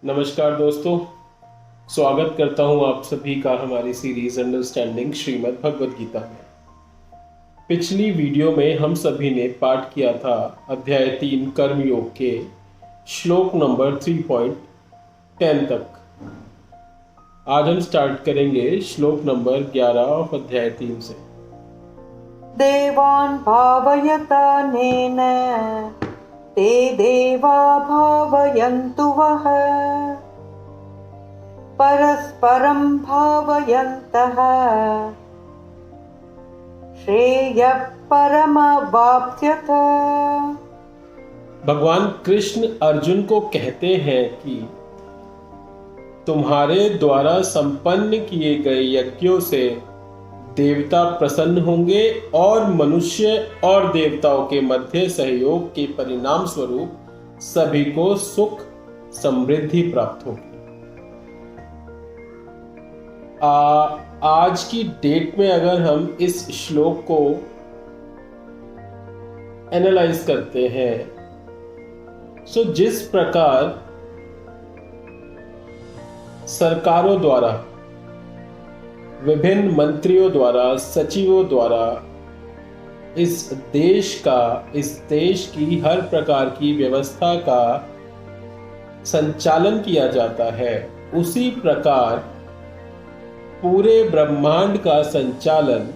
नमस्कार दोस्तों, स्वागत करता हूं आप सभी का हमारी सीरीज अंडरस्टैंडिंग श्रीमद् भगवद गीता में। पिछली वीडियो में हम सभी ने पाठ किया था अध्याय 3 कर्मयोग के श्लोक नंबर 3.10 तक। आज हम स्टार्ट करेंगे श्लोक नंबर 11 ऑफ अध्याय 3 से। देवान् भावयतानेन ते देवा भावयन्तु वः परस्परं भावयन्तः श्रेयः परमवाप्स्यथ। भगवान कृष्ण अर्जुन को कहते हैं कि तुम्हारे द्वारा संपन्न किए गए यज्ञों से देवता प्रसन्न होंगे और मनुष्य और देवताओं के मध्य सहयोग के परिणाम स्वरूप सभी को सुख समृद्धि प्राप्त होगी। आज की डेट में अगर हम इस श्लोक को एनालाइज करते हैं तो जिस प्रकार सरकारों द्वारा, विभिन्न मंत्रियों द्वारा, सचिवों द्वारा इस देश की हर प्रकार की व्यवस्था का संचालन किया जाता है, उसी प्रकार पूरे ब्रह्मांड का संचालन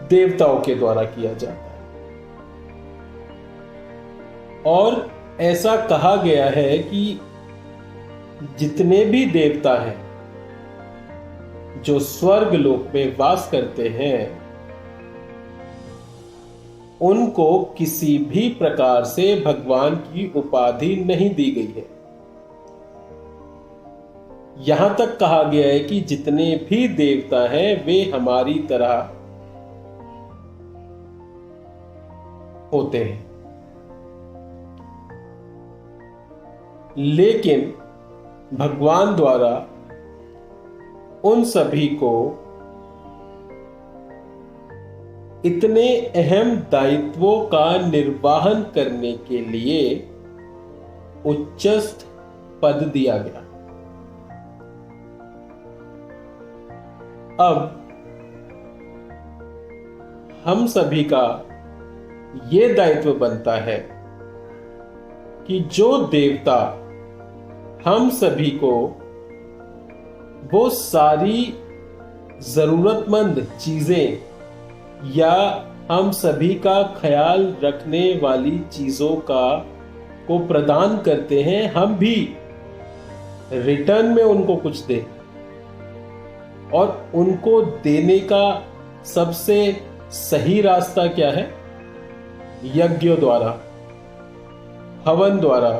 देवताओं के द्वारा किया जाता है। और ऐसा कहा गया है कि जितने भी देवता हैं जो स्वर्ग लोक में वास करते हैं, उनको किसी भी प्रकार से भगवान की उपाधि नहीं दी गई है। यहां तक कहा गया है कि जितने भी देवता हैं वे हमारी तरह होते हैं, लेकिन भगवान द्वारा उन सभी को इतने अहम दायित्वों का निर्वाहन करने के लिए उच्चस्थ पद दिया गया। अब हम सभी का ये दायित्व बनता है कि जो देवता हम सभी को वो सारी जरूरतमंद चीजें या हम सभी का ख्याल रखने वाली चीजों को प्रदान करते हैं, हम भी रिटर्न में उनको कुछ दें। और उनको देने का सबसे सही रास्ता क्या है? यज्ञों द्वारा, हवन द्वारा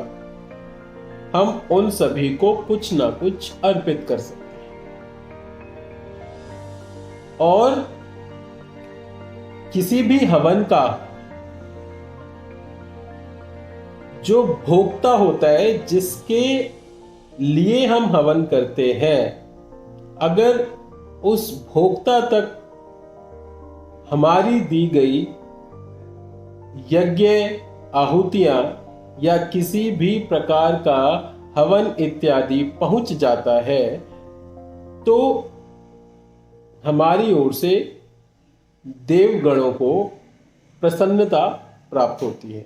हम उन सभी को कुछ ना कुछ अर्पित कर सकते हैं। और किसी भी हवन का जो भोक्ता होता है, जिसके लिए हम हवन करते हैं, अगर उस भोक्ता तक हमारी दी गई यज्ञ, आहुतियां या किसी भी प्रकार का हवन इत्यादि पहुंच जाता है, तो हमारी ओर से देवगणों को प्रसन्नता प्राप्त होती है।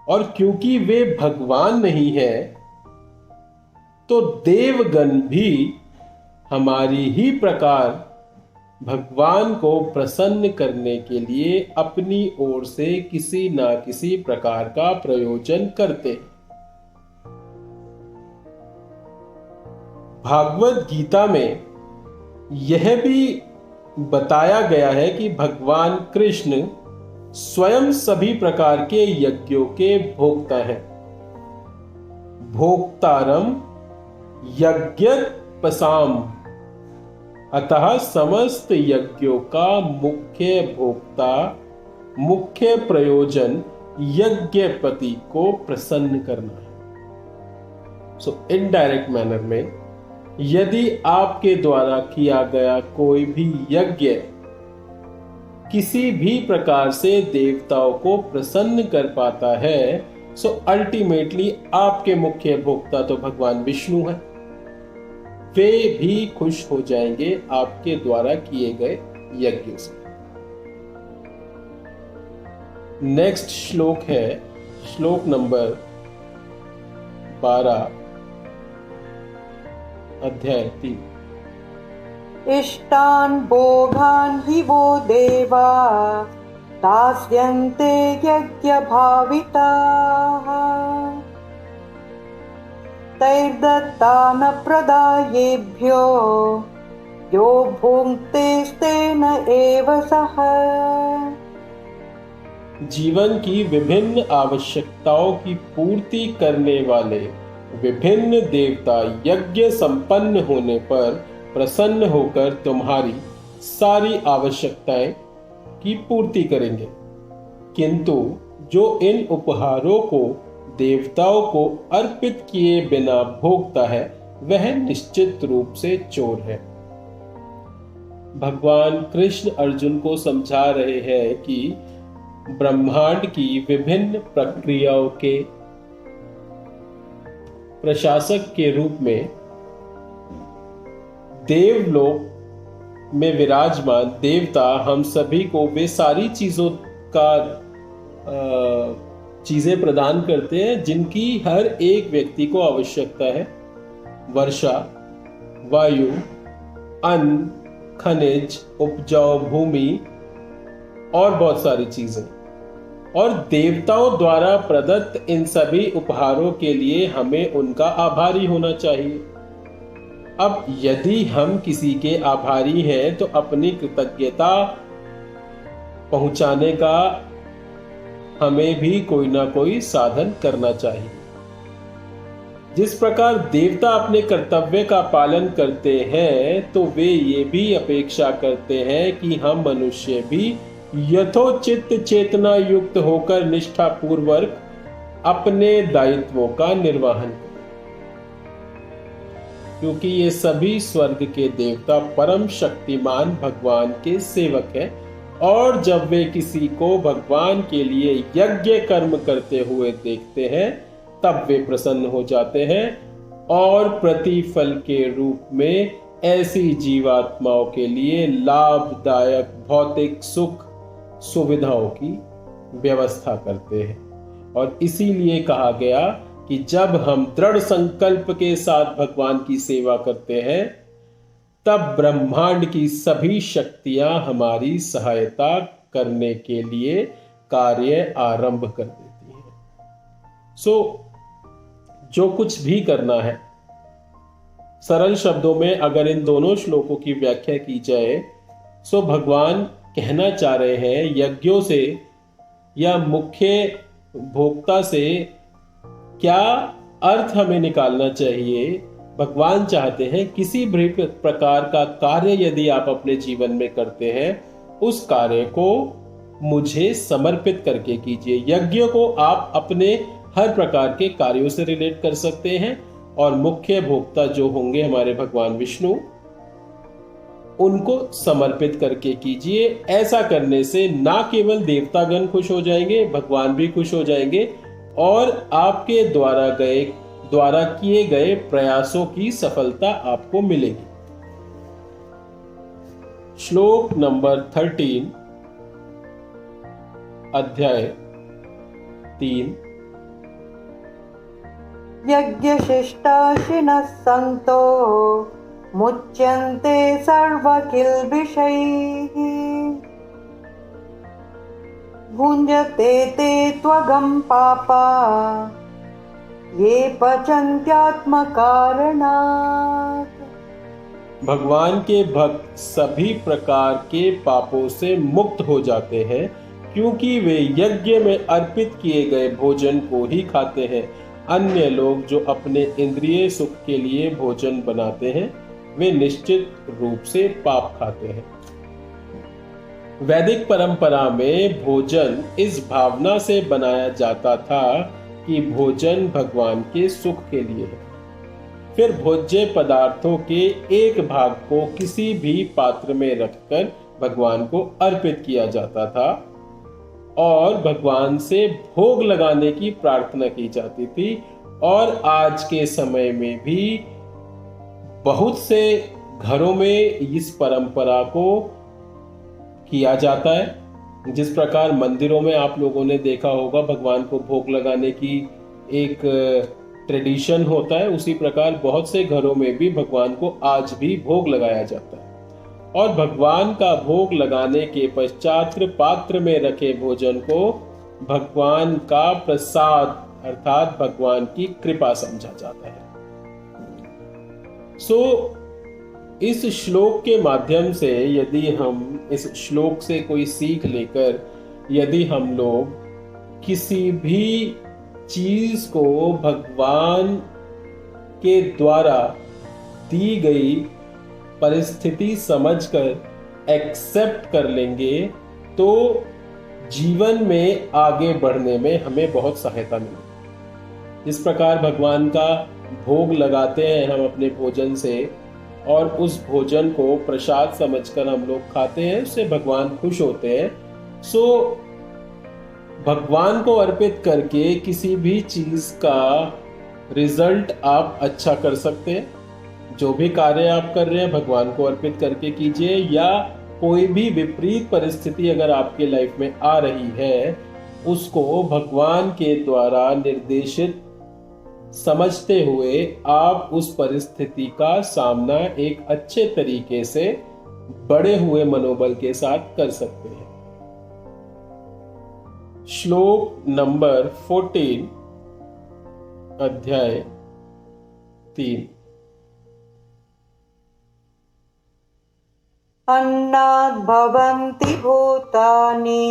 और क्योंकि वे भगवान नहीं है, तो देवगण भी हमारी ही प्रकार भगवान को प्रसन्न करने के लिए अपनी ओर से किसी ना किसी प्रकार का प्रयोजन करते हैं। भागवत गीता में यह भी बताया गया है कि भगवान कृष्ण स्वयं सभी प्रकार के यज्ञों के भोक्ता हैं। भोक्तारम यज्ञपसाम, अतः समस्त यज्ञों का मुख्य भोक्ता, मुख्य प्रयोजन यज्ञपति को प्रसन्न करना है। सो इनडायरेक्ट मैनर में यदि आपके द्वारा किया गया कोई भी यज्ञ किसी भी प्रकार से देवताओं को प्रसन्न कर पाता है, सो अल्टीमेटली आपके मुख्य भोक्ता तो भगवान विष्णु हैं। वे भी खुश हो जाएंगे आपके द्वारा किए गए यज्ञ से। नेक्स्ट श्लोक है श्लोक नंबर 12, अध्याय 3। इष्टान् भोगान् हि वो देवा दास्यन्ते यज्ञभाविताः तैर्दत्तानप्रदायेभ्यो यो भुङ्क्तेस्तेन एव सः। जीवन की विभिन्न आवश्यकताओं की पूर्ति करने वाले विभिन्न देवता यज्ञ संपन्न होने पर प्रसन्न होकर तुम्हारी सारी आवश्यकताएं की पूर्ति करेंगे, किंतु जो इन उपहारों को देवताओं को अर्पित किए बिना भोगता है वह निश्चित रूप से चोर है। भगवान कृष्ण अर्जुन को समझा रहे हैं कि ब्रह्मांड की विभिन्न प्रक्रियाओं के प्रशासक के रूप में देवलोक में विराजमान देवता हम सभी को वे सारी चीजें प्रदान करते हैं जिनकी हर एक व्यक्ति को आवश्यकता है। वर्षा, वायु, अन्न, खनिज, उपजाऊ भूमि और बहुत सारी चीजें, और देवताओं द्वारा प्रदत्त इन सभी उपहारों के लिए हमें उनका आभारी होना चाहिए। अब यदि हम किसी के आभारी हैं तो अपनी कृतज्ञता पहुंचाने का हमें भी कोई ना कोई साधन करना चाहिए। जिस प्रकार देवता अपने कर्तव्य का पालन करते हैं तो वे ये भी अपेक्षा करते हैं कि हम मनुष्य भी यथोचित चेतना युक्त होकर निष्ठा पूर्वक अपने दायित्वों का निर्वहन करें, क्योंकि ये सभी स्वर्ग के देवता परम शक्तिमान भगवान के सेवक हैं, और जब वे किसी को भगवान के लिए यज्ञ कर्म करते हुए देखते हैं तब वे प्रसन्न हो जाते हैं और प्रतिफल के रूप में ऐसी जीवात्माओं के लिए लाभदायक भौतिक सुख सुविधाओं की व्यवस्था करते हैं। और इसीलिए कहा गया कि जब हम दृढ़ संकल्प के साथ भगवान की सेवा करते हैं तब ब्रह्मांड की सभी शक्तियां हमारी सहायता करने के लिए कार्य आरंभ कर देती हैं। जो कुछ भी करना है, सरल शब्दों में अगर इन दोनों श्लोकों की व्याख्या की जाए सो भगवान कहना चाह रहे हैं यज्ञों से या मुख्य भोक्ता से क्या अर्थ हमें निकालना चाहिए। भगवान चाहते हैं किसी भी प्रकार का कार्य यदि आप अपने जीवन में करते हैं उस कार्य को मुझे समर्पित करके कीजिए। यज्ञ को आप अपने हर प्रकार के कार्यों से रिलेट कर सकते हैं और मुख्य भोक्ता जो होंगे हमारे भगवान विष्णु उनको समर्पित करके कीजिए। ऐसा करने से ना केवल देवतागण खुश हो जाएंगे, भगवान भी खुश हो जाएंगे और आपके द्वारा किए गए प्रयासों की सफलता आपको मिलेगी। श्लोक नंबर 13, अध्याय 3। यज्ञशिष्टाशिनः सन्तो मुच्यन्ते सर्वकिल्बिषैः भुञ्जते ते त्वगं पापा ये पचन्त्यात्मकारणात्। भगवान के भक्त सभी प्रकार के पापों से मुक्त हो जाते हैं क्योंकि वे यज्ञ में अर्पित किए गए भोजन को ही खाते हैं। अन्य लोग जो अपने इंद्रिय सुख के लिए भोजन बनाते हैं वे निश्चित रूप से पाप खाते हैं। वैदिक परंपरा में भोजन इस भावना से बनाया जाता था कि भोजन भगवान के सुख के लिए है। फिर भोज्य पदार्थों के एक भाग को किसी भी पात्र में रखकर भगवान को अर्पित किया जाता था और भगवान से भोग लगाने की प्रार्थना की जाती थी। और आज के समय में भी बहुत से घरों में इस परंपरा को किया जाता है। जिस प्रकार मंदिरों में आप लोगों ने देखा होगा भगवान को भोग लगाने की एक ट्रेडिशन होता है, उसी प्रकार बहुत से घरों में भी भगवान को आज भी भोग लगाया जाता है। और भगवान का भोग लगाने के पश्चात पात्र में रखे भोजन को भगवान का प्रसाद अर्थात भगवान की कृपा समझा जाता है। इस श्लोक के माध्यम से यदि हम इस श्लोक से कोई सीख लेकर यदि हम लोग किसी भी चीज को भगवान के द्वारा दी गई परिस्थिति समझकर एक्सेप्ट कर लेंगे तो जीवन में आगे बढ़ने में हमें बहुत सहायता मिलेगी। जिस प्रकार भगवान का भोग लगाते हैं हम अपने भोजन से और उस भोजन को प्रसाद समझकर हम लोग खाते हैं, उससे भगवान खुश होते हैं। भगवान को अर्पित करके किसी भी चीज का रिजल्ट आप अच्छा कर सकते हैं। जो भी कार्य आप कर रहे हैं भगवान को अर्पित करके कीजिए, या कोई भी विपरीत परिस्थिति अगर आपके लाइफ में आ रही है उसको भगवान के द्वारा निर्देशित समझते हुए आप उस परिस्थिति का सामना एक अच्छे तरीके से बढ़े हुए मनोबल के साथ कर सकते हैं। श्लोक नंबर 14 अध्याय 3। अन्नाद् भवन्ति भूतानि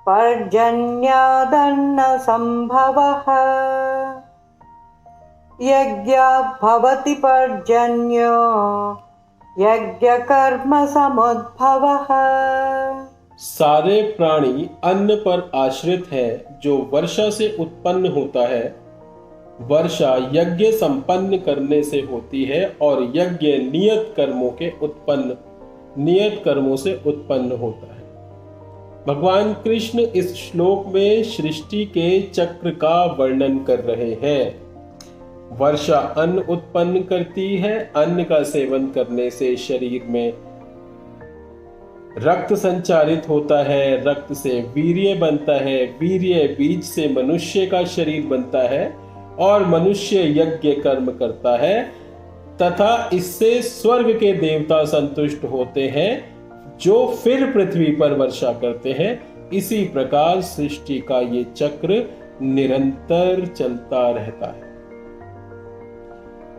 पर्जन्यादन्न संभवः यज्ञात् भवति पर्जन्यो यज्ञकर्म समुद्भवः। सारे प्राणी अन्न पर आश्रित है जो वर्षा से उत्पन्न होता है। वर्षा यज्ञ संपन्न करने से होती है और यज्ञ नियत कर्मों से उत्पन्न होता है। भगवान कृष्ण इस श्लोक में सृष्टि के चक्र का वर्णन कर रहे हैं। वर्षा अन्न उत्पन्न करती है। अन्न का सेवन करने से शरीर में रक्त संचारित होता है, रक्त से वीर्य बनता है, वीर्य बीज से मनुष्य का शरीर बनता है और मनुष्य यज्ञ कर्म करता है तथा इससे स्वर्ग के देवता संतुष्ट होते हैं जो फिर पृथ्वी पर वर्षा करते हैं। इसी प्रकार सृष्टि का ये चक्र निरंतर चलता रहता है।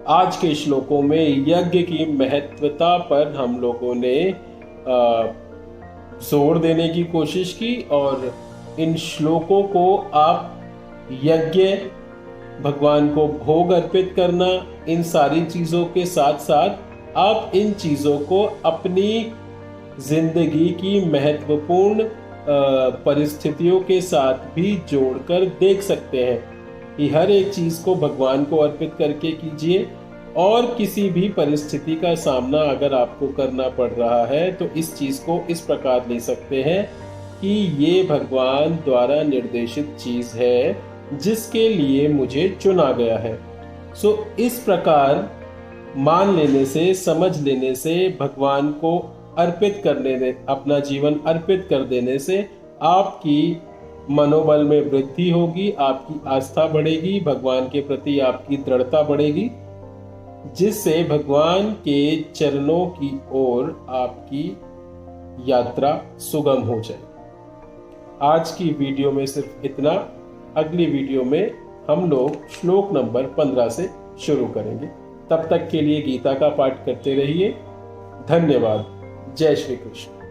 आज के श्लोकों में यज्ञ की महत्वता पर हम लोगों ने जोर देने की कोशिश की और इन श्लोकों को आप यज्ञ, भगवान को भोग अर्पित करना, इन सारी चीजों के साथ साथ आप इन चीजों को अपनी जिंदगी की महत्वपूर्ण परिस्थितियों के साथ भी जोड़कर देख सकते हैं कि हर एक चीज को भगवान को अर्पित करके कीजिए। और किसी भी परिस्थिति का सामना अगर आपको करना पड़ रहा है तो इस चीज को इस प्रकार ले सकते हैं कि ये भगवान द्वारा निर्देशित चीज है जिसके लिए मुझे चुना गया है। इस प्रकार मान लेने से, समझ लेने से, भगवान को अर्पित करने दे, अपना जीवन अर्पित कर देने से आपकी मनोबल में वृद्धि होगी, आपकी आस्था बढ़ेगी, भगवान के प्रति आपकी दृढ़ता बढ़ेगी, जिससे भगवान के चरणों की ओर आपकी यात्रा सुगम हो जाए। आज की वीडियो में सिर्फ इतना। अगली वीडियो में हम लोग श्लोक नंबर 15 से शुरू करेंगे। तब तक के लिए गीता का पाठ करते रहिए। धन्यवाद। जय श्री कृष्ण।